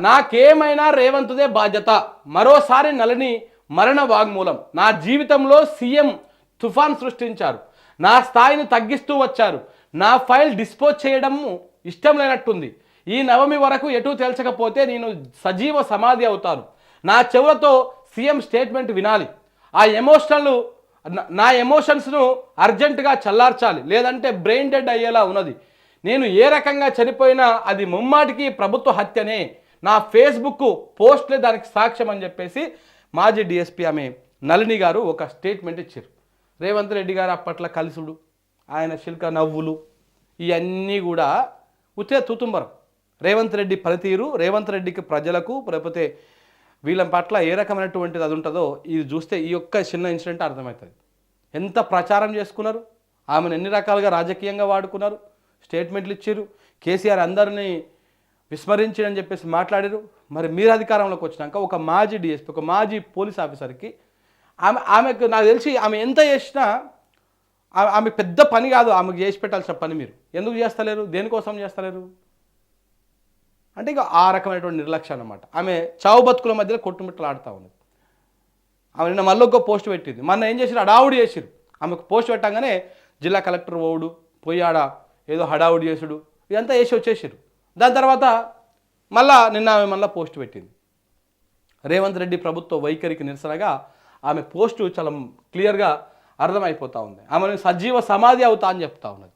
నాకేమైనా రేవంత్దే బాధ్యత. మరోసారి నళిని మరణ వాగ్మూలం. నా జీవితంలో సీఎం తుఫాన్ సృష్టించారు. నా స్థాయిని తగ్గిస్తూ వచ్చారు. నా ఫైల్ డిస్పోజ్ చేయడం ఇష్టం లేనట్టుంది. ఈ నవమి వరకు ఎటు తేల్చకపోతే నేను సజీవ సమాధి అవుతాను. నా చెవులతో సీఎం స్టేట్మెంట్ వినాలి. నా ఎమోషన్స్ను అర్జెంటుగా చల్లార్చాలి, లేదంటే బ్రెయిన్ డెడ్ అయ్యేలా ఉన్నది. నేను ఏ రకంగా చనిపోయినా అది ముమ్మాటికి ప్రభుత్వ హత్యనే. నా ఫేస్బుక్ పోస్ట్లే దానికి సాక్ష్యం అని చెప్పేసి మాజీ డిఎస్పీ ఆమె నళిని గారు ఒక స్టేట్మెంట్ ఇచ్చారు. రేవంత్ రెడ్డి గారు అప్పట్లో కలుసుడు, ఆయన శిల్క నవ్వులు ఇవన్నీ కూడా ఉత్తే తుతుంబరం. రేవంత్ రెడ్డి పనితీరు, రేవంత్ రెడ్డికి ప్రజలకు లేకపోతే వీళ్ళ పట్ల ఏ రకమైనటువంటిది అది ఉంటుందో ఇది చూస్తే ఈ యొక్క చిన్న ఇన్సిడెంట్ అర్థమవుతుంది. ఎంత ప్రచారం చేసుకున్నారు, ఆమెను ఎన్ని రకాలుగా రాజకీయంగా వాడుకున్నారు, స్టేట్మెంట్లు ఇచ్చారు, కేసీఆర్ అందరినీ విస్మరించని చెప్పేసి మాట్లాడారు. మరి మీరు అధికారంలోకి వచ్చినాక ఒక మాజీ డిఎస్పీ, ఒక మాజీ పోలీస్ ఆఫీసర్కి ఆమెకు నాకు తెలిసి ఆమె ఎంత చేసినా ఆమె పెద్ద పని కాదు ఆమెకు చేసి పెట్టాల్సిన పని. మీరు ఎందుకు చేస్తలేరు, దేనికోసం చేస్తలేరు అంటే ఇక ఆ రకమైనటువంటి నిర్లక్ష్యం అన్నమాట. ఆమె చావు బతుకుల మధ్యలో కొట్టుమిట్టలు ఆడుతూ ఉన్నది. ఆమె నిన్న మళ్ళీ ఒక పోస్ట్ పెట్టింది. మొన్న ఏం చేసిరు, హడావుడి చేసిరు. ఆమెకు పోస్ట్ పెట్టంగానే జిల్లా కలెక్టర్ ఓడు పోయి ఆడ ఏదో హడావుడి చేసుడు ఇదంతా వేసి వచ్చేసారు. దాని తర్వాత నిన్న ఆమె మళ్ళీ పోస్ట్ పెట్టింది. రేవంత్ రెడ్డి ప్రభుత్వ వైఖరికి నిరసనగా ఆమె పోస్టు చాలా క్లియర్గా అర్థమైపోతూ ఉంది. ఆమెను సజీవ సమాధి అవుతా అని చెప్తా ఉన్నది.